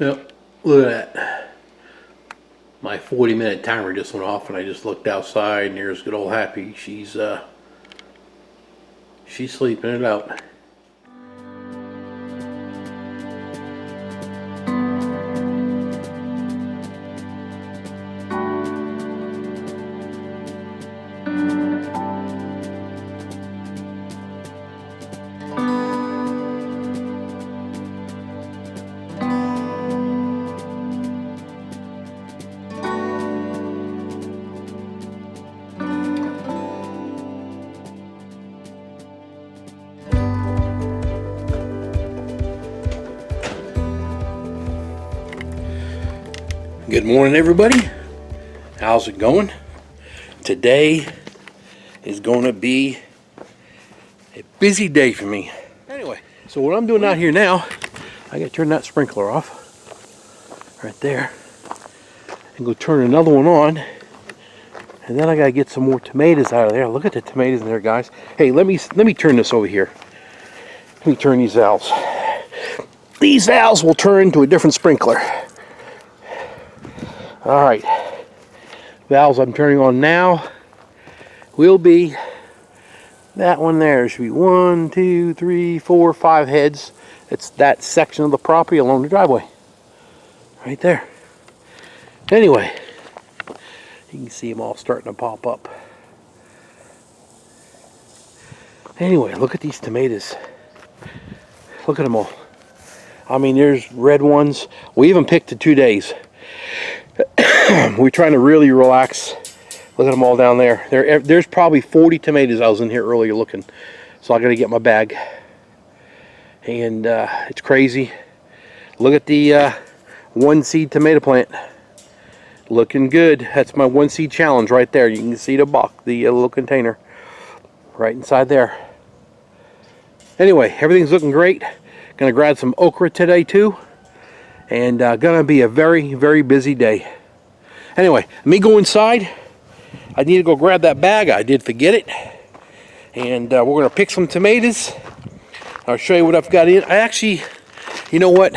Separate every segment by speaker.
Speaker 1: Yep, look at that. My 40-minute timer just went off and I just looked outside and here's good old Happy. She's sleeping it out. Good morning, everybody. How's it going? Today is going to be a busy day for me. Anyway, so what I'm doing out here now, I got to turn that sprinkler off right there and go turn another one on, and then I got to get some more tomatoes out of there. Look at the tomatoes in there, guys. Hey, let me turn this over here. Let me turn these valves. These valves will turn to a different sprinkler. Alright, valves I'm turning on now will be that one there. Should be 1, 2, 3, 4, 5 heads. It's that section of the property along the driveway. Right there. Anyway, you can see them all starting to pop up. Anyway, look at these tomatoes. Look at them all. I mean, there's red ones. We even picked the 2 days. We're trying to really relax. Look at them all down there. There's probably 40 tomatoes. I was in here earlier looking, so I got to get my bag. And it's crazy. Look at the one seed tomato plant. Looking good. That's my one seed challenge right there. You can see the box, the little container right inside there. Anyway, everything's looking great. Gonna grab some okra today too. And gonna be a very, very busy day. Anyway, let me go inside. I need to go grab that bag. I did forget it. And we're gonna pick some tomatoes. I'll show you what I've got in. I actually, you know what?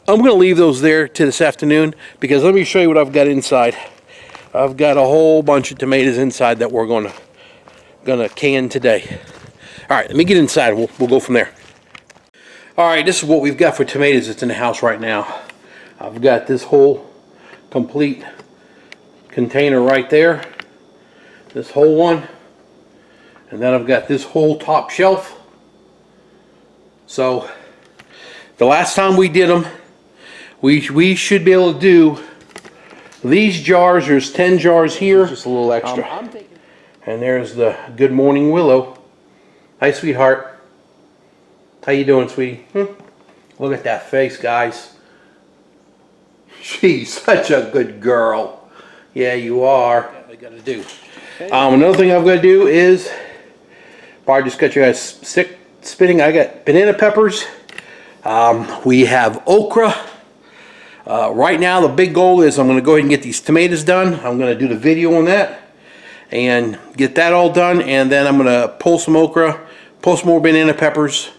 Speaker 1: I'm gonna leave those there to this afternoon because let me show you what I've got inside. I've got a whole bunch of tomatoes inside that we're gonna can today. All right, let me get inside. We'll go from there. Alright, this is what we've got for tomatoes that's in the house right now. I've got this whole complete container right there. This whole one. And then I've got this whole top shelf. So, the last time we did them, we should be able to do these jars. There's 10 jars here. Just a little extra. And there's the Good Morning Willow. Hi, sweetheart. How you doing, sweetie? Look at that face, guys. She's such a good girl. Yeah, you are. I got to do. Another thing I've got to do is, probably just got you guys sick spitting. I got banana peppers. We have okra. Right now, the big goal is I'm going to go ahead and get these tomatoes done. I'm going to do the video on that and get that all done. And then I'm going to pull some okra, pull some more banana peppers.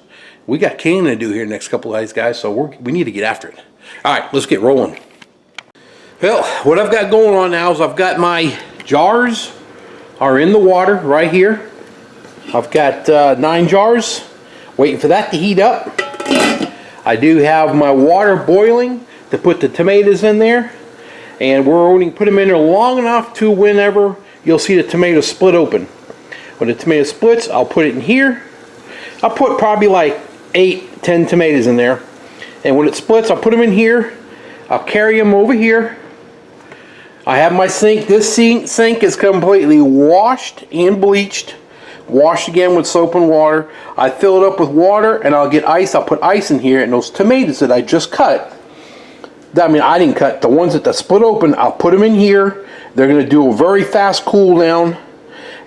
Speaker 1: We got canning to do here next couple of days, guys, so we need to get after it. All right, let's get rolling. Well, what I've got going on now is I've got my jars are in the water right here. I've got 9 jars, waiting for that to heat up. I do have my water boiling to put the tomatoes in there, and we're only put them in there long enough to whenever you'll see the tomatoes split open. When the tomato splits, I'll put it in here. I'll put probably like 8, 10 tomatoes in there, and when it splits I'll put them in here. I'll carry them over here. I have my sink. This sink is completely washed and bleached, washed again with soap and water. I fill it up with water and I'll get ice. I'll put ice in here, and those tomatoes that I just cut, I mean I didn't cut, the ones that split open, I'll put them in here. They're going to do a very fast cool down,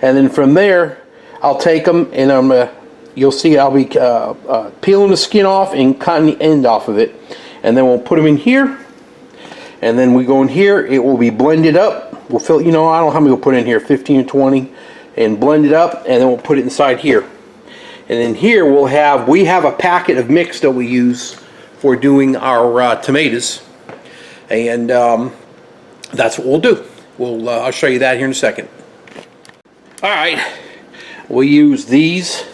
Speaker 1: and then from there I'll take them and you'll see I'll be peeling the skin off and cutting the end off of it. And then we'll put them in here. And then we go in here. It will be blended up. We'll fill, I don't know how many we'll put in here, 15 or 20. And blend it up. And then we'll put it inside here. And then here we have a packet of mix that we use for doing our tomatoes, and that's what we'll do. I'll show you that here in a second. All right, we use these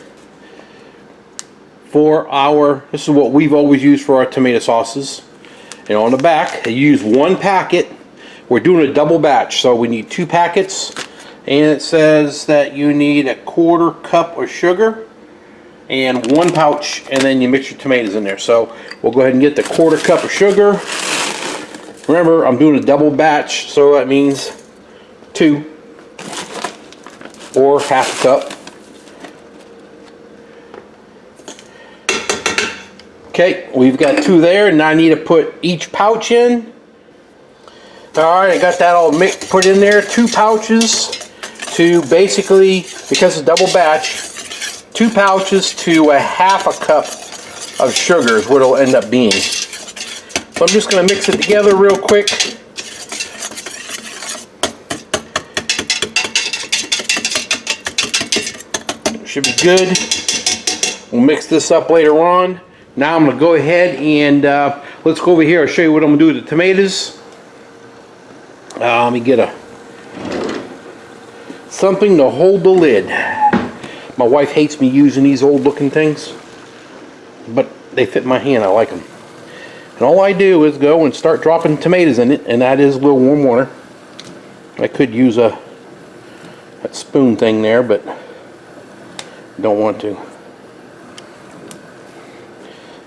Speaker 1: for this is what we've always used for our tomato sauces. And on the back, you use 1 packet. We're doing a double batch, so we need 2 packets. And it says that you need a 1/4 cup of sugar and 1 pouch, and then you mix your tomatoes in there. So we'll go ahead and get the 1/4 cup of sugar. Remember, I'm doing a double batch, so that means 2 or 1/2 cup. Okay, we've got 2 there, and now I need to put each pouch in. Alright, I got that all put in there. 2 pouches to basically, because it's double batch, 2 pouches to a 1/2 cup of sugar is what it'll end up being. So I'm just going to mix it together real quick. Should be good. We'll mix this up later on. Now I'm going to go ahead and let's go over here. I'll show you what I'm going to do with the tomatoes. Let me get something to hold the lid. My wife hates me using these old looking things, but they fit my hand. I like them. And all I do is go and start dropping tomatoes in it, and that is a little warm water. I could use that spoon thing there, but don't want to.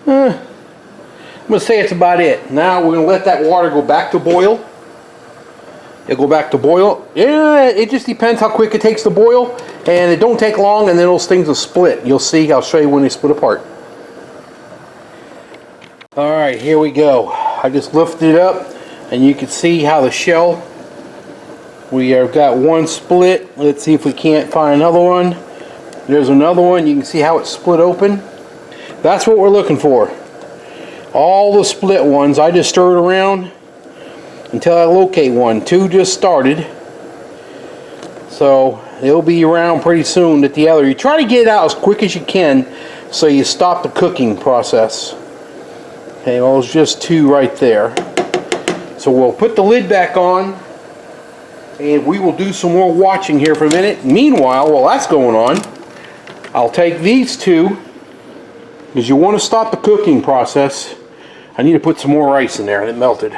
Speaker 1: I'm going to say it's about it. Now we're going to let that water go back to boil. It'll go back to boil. Yeah, it just depends how quick it takes to boil, and it don't take long, and then those things will split. You'll see. I'll show you when they split apart. All right, here we go. I just lifted it up, and you can see how the shell. We have got 1 split. Let's see if we can't find another one. There's another one. You can see how it's split open. That's what we're looking for. All the split ones. I just stir it around until I locate one. 2 just started, so they'll be around pretty soon at the other. You try to get it out as quick as you can so you stop the cooking process. Okay, well, it's just 2 right there. So we'll put the lid back on, and we will do some more watching here for a minute. Meanwhile, while that's going on, I'll take these 2, because you want to stop the cooking process. I need to put some more ice in there, and it melted.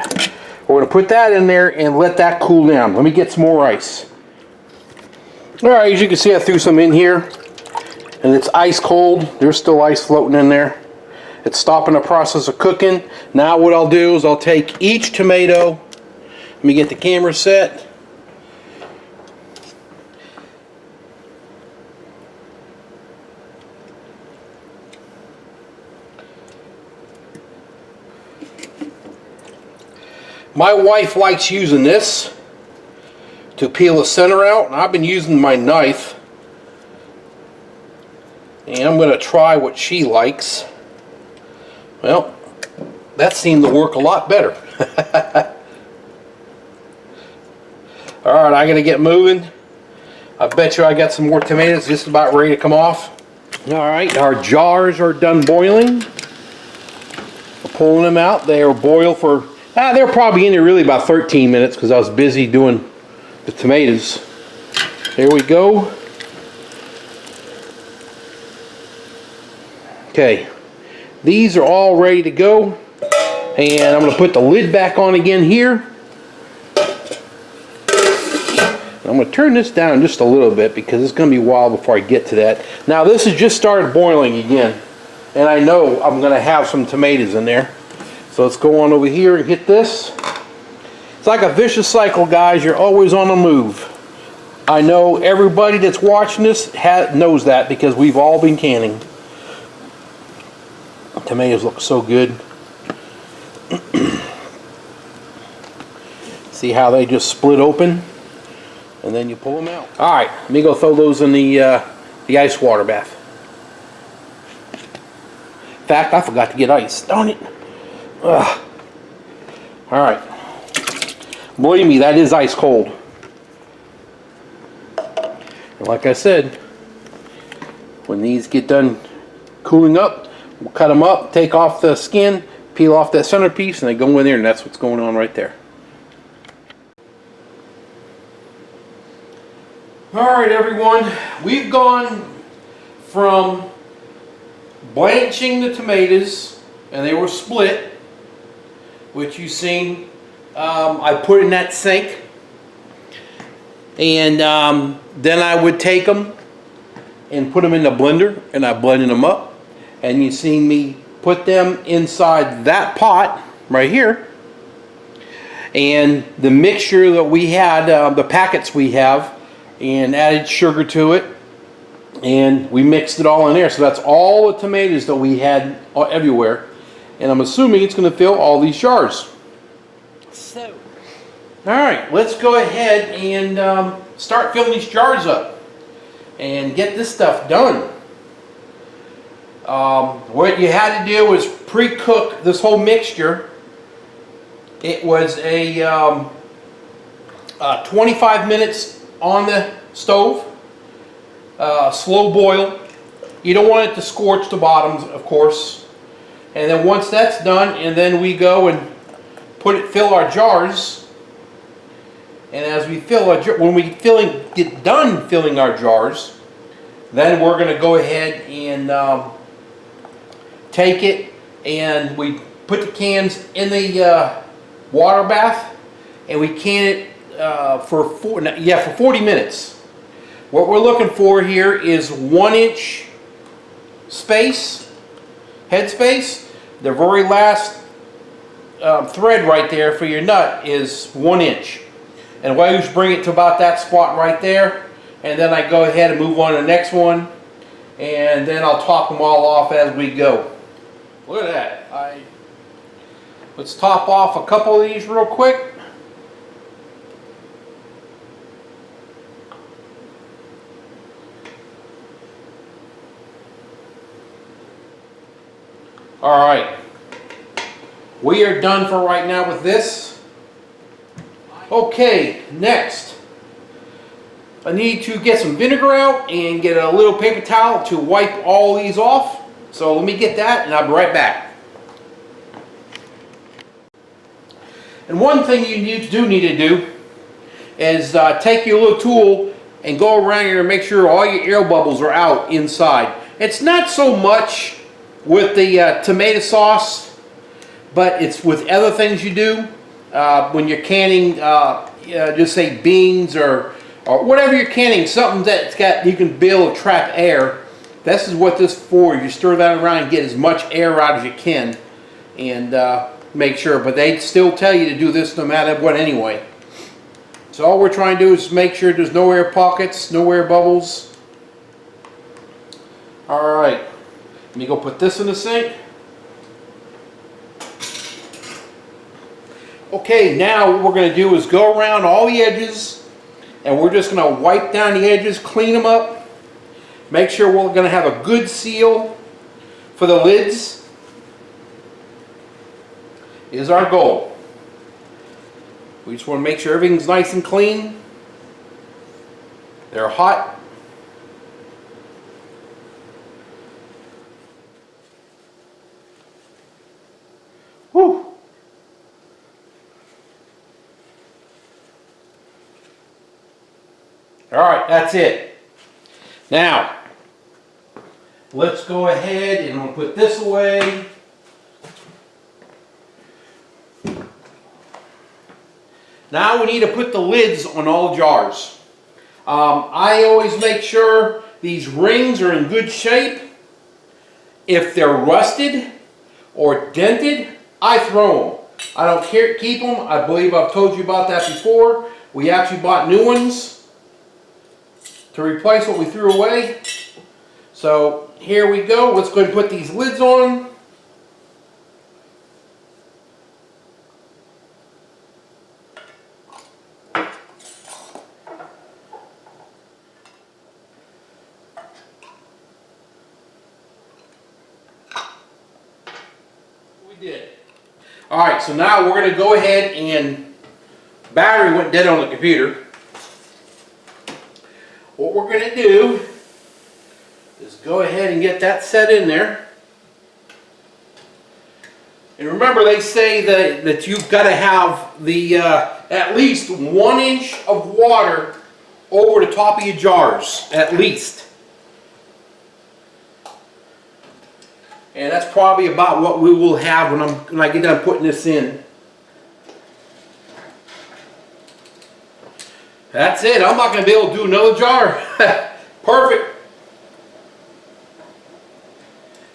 Speaker 1: We're going to put that in there and let that cool down. Let me get some more ice. Alright, as you can see, I threw some in here, and it's ice cold. There's still ice floating in there. It's stopping the process of cooking. Now what I'll do is I'll take each tomato. Let me get the camera set. My wife likes using this to peel the center out, and I've been using my knife, and I'm going to try what she likes. Well, that seemed to work a lot better. Alright, I got to get moving. I bet you I got some more tomatoes just about ready to come off. Alright, our jars are done boiling. We're pulling them out. They are boiled for they were probably in there really about 13 minutes because I was busy doing the tomatoes. There we go. Okay, these are all ready to go, and I'm going to put the lid back on again here. I'm going to turn this down just a little bit because it's going to be a while before I get to that. Now this has just started boiling again, and I know I'm going to have some tomatoes in there. So let's go on over here and hit this. It's like a vicious cycle, guys. You're always on the move. I know everybody that's watching this knows that because we've all been canning. Tomatoes look so good. See how they just split open, and then you pull them out. All right, let me go throw those in the ice water bath. In fact, I forgot to get ice. Darn it. Ugh. All right. Believe me, that is ice cold. And like I said, when these get done cooling up, we'll cut them up, take off the skin, peel off that centerpiece and they go in there, and that's what's going on right there. Alright everyone, we've gone from blanching the tomatoes, and they were split, which you've seen. I put in that sink, and then I would take them and put them in the blender, and I blended them up, and you've seen me put them inside that pot right here, and the mixture that we had, the packets we have, and added sugar to it, and we mixed it all in there. So that's all the tomatoes that we had everywhere, and I'm assuming it's going to fill all these jars. So alright, let's go ahead and start filling these jars up and get this stuff done. What you had to do was pre-cook this whole mixture. It was a 25 minutes on the stove, slow boil. You don't want it to scorch the bottoms, of course. And then once that's done, and then we go and fill our jars. And as we fill our when we get done filling our jars, then we're going to go ahead and take it, and we put the cans in the water bath, and we can it for 40 minutes. What we're looking for here is 1 inch space, head space. The very last thread right there for your nut is 1 inch. And what I usually bring it to about that spot right there, and then I go ahead and move on to the next one, and then I'll top them all off as we go. Look at that. Let's top off a couple of these real quick. Alright, we are done for right now with this. Okay, next, I need to get some vinegar out and get a little paper towel to wipe all these off. So let me get that, and I'll be right back. And one thing you need to do is take your little tool and go around here and make sure all your air bubbles are out inside. It's not so much with the tomato sauce, but it's with other things you do when you're canning, just say beans or whatever you're canning, something that's got, you can build trap air. This is what this is for. You stir that around and get as much air out as you can, and make sure. But they still tell you to do this no matter what anyway. So all we're trying to do is make sure there's no air pockets, no air bubbles. Alright. Let me go put this in the sink. Okay, now what we're going to do is go around all the edges, and we're just going to wipe down the edges, clean them up, make sure we're going to have a good seal for the lids is our goal. We just want to make sure everything's nice and clean. They're hot. Whew. Alright, that's it. Now, let's go ahead and we'll put this away. Now we need to put the lids on all jars. I always make sure these rings are in good shape. If they're rusted or dented, I throw them. I don't care, keep them. I believe I've told you about that before. We actually bought new ones to replace what we threw away. So here we go. Let's go ahead and put these lids on. Did. Alright, so now we're going to go ahead and battery went dead on the computer. What we're going to do is go ahead and get that set in there. And remember, they say that you've got to have the at least 1 inch of water over the top of your jars, at least. And that's probably about what we will have when I get done putting this in. That's it. I'm not going to be able to do another jar. Perfect.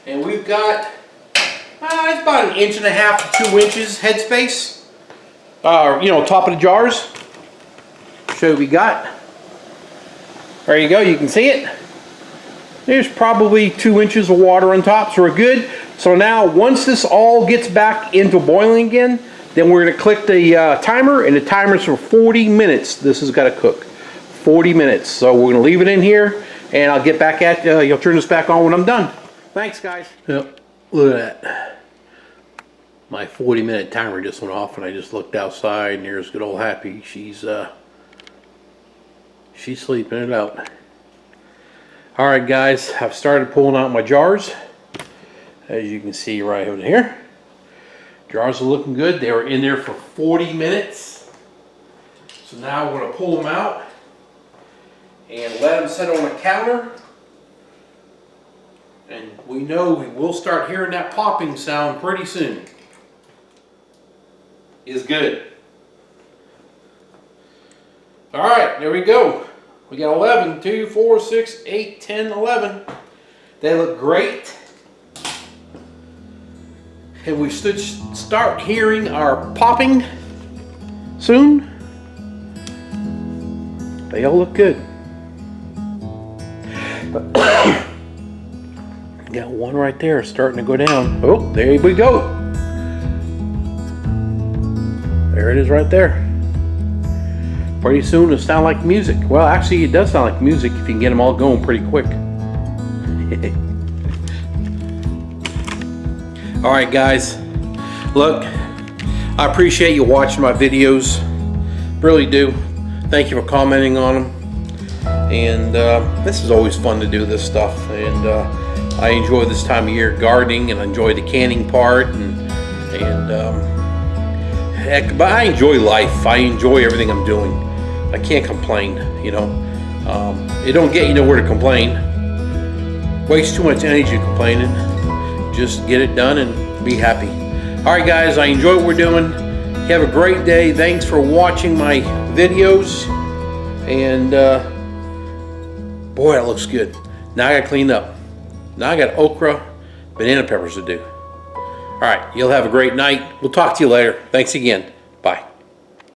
Speaker 1: And we've got, it's about 1.5 to 2 inches headspace. You know, top of the jars. Show you what we got. There you go. You can see it. There's probably 2 inches of water on top, so we're good. So now, once this all gets back into boiling again, then we're going to click the timer, and the timer's for 40 minutes. This has got to cook. 40 minutes. So we're going to leave it in here, and I'll get back at you. You'll turn this back on when I'm done. Thanks, guys. Yep, look at that. My 40-minute timer just went off, and I just looked outside, and there's good old Happy. She's sleeping it out. All right, guys, I've started pulling out my jars. As you can see right over here. Jars are looking good. They were in there for 40 minutes. So now we're going to pull them out and let them sit on a counter. And we know we will start hearing that popping sound pretty soon. Is good. All right, there we go. We got 11, 2, 4, 6, 8, 10, 11. They look great. And we should start hearing our popping soon. They all look good. Got one right there starting to go down. Oh, there we go. There it is right there. Pretty soon it'll sound like music. Well, actually it does sound like music if you can get them all going pretty quick. Alright guys, look, I appreciate you watching my videos. Really do. Thank you for commenting on them. And this is always fun to do this stuff. And I enjoy this time of year gardening, and I enjoy the canning part. Heck, but I enjoy life. I enjoy everything I'm doing. I can't complain, you know. It don't get you nowhere to complain. Waste too much energy complaining. Just get it done and be happy. Alright guys, I enjoy what we're doing. Have a great day. Thanks for watching my videos. And boy, that looks good. Now I gotta clean up. Now I got okra, banana peppers to do. Alright, you'll have a great night. We'll talk to you later. Thanks again.